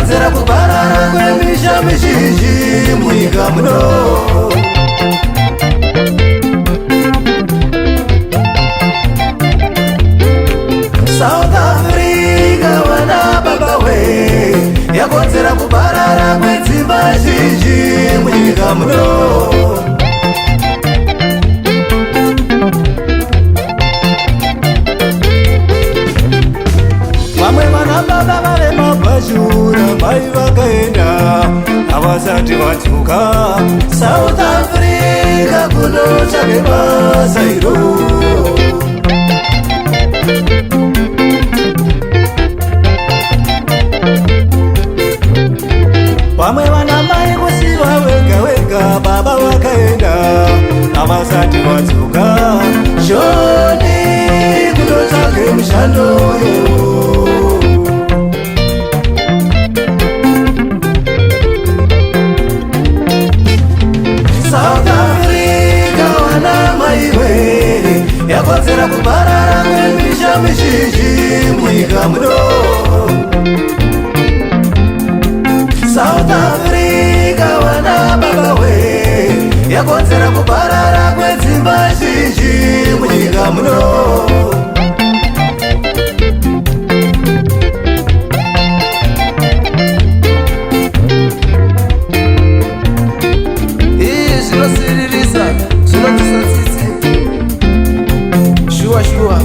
yakonzera kuparara kwemisha mizhinji munyika muno. South Africa wana baba we yakonzera kuparara kwedzimba zhinji munyika muno. Vamwe vana baba vale mabhashura mai vakaenda havasati vadzoka South Africa kunotsvake basa iro. Vamwe vana mai kusiva wega wega baba vakaenda havasati vadzoka shoni kunotsvake mushando yo. South Africa wana maiwe yakonzera kuparara kwemisha mizhinji munyika muno. South Africa wana baba we yakonzera kuparara kwedzimba zhinji munyika muno. Zvinosiririsa zvinotisa tsitsi shuwa shuwa.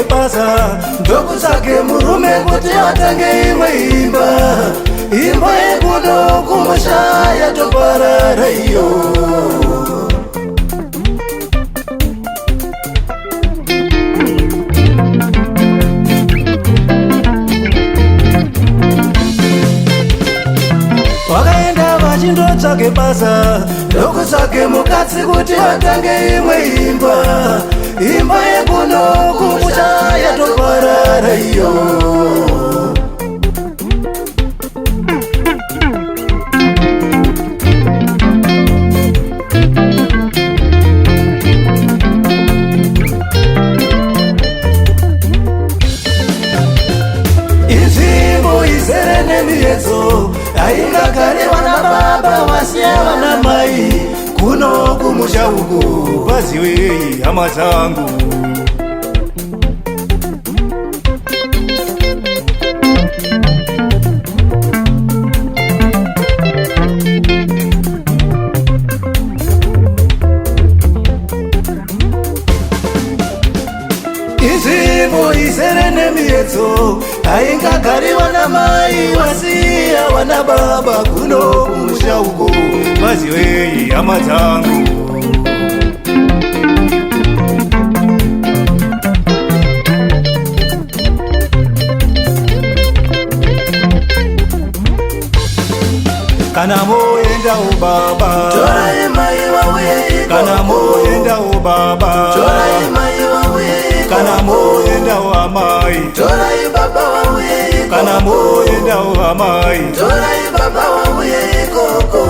Basa ndokutsvake murume kuti atange imwe imba yekuno kumusha yatoparara iyo. Vakaenda vachindotsvake basa ndokutsvake mukadzi kuti atange imwe imba yekuno kumusha yatoparara iyo. Inzvimbo izere nemiedzo haingagare vana baba vasiya vana mai kuno kumusha uku paziwei hama dzangu. Inzvimbo izere nemiedzo haingagari vana mai vasiya vana na baba kuno kumusha uko maziwe amadzangu. Kana moyenda o baba Torai mai wawe kana moyenda o baba Torai mai wawe kana moyenda o amai Torai baba wawe kana moyenda o amai Torai baba wawe koko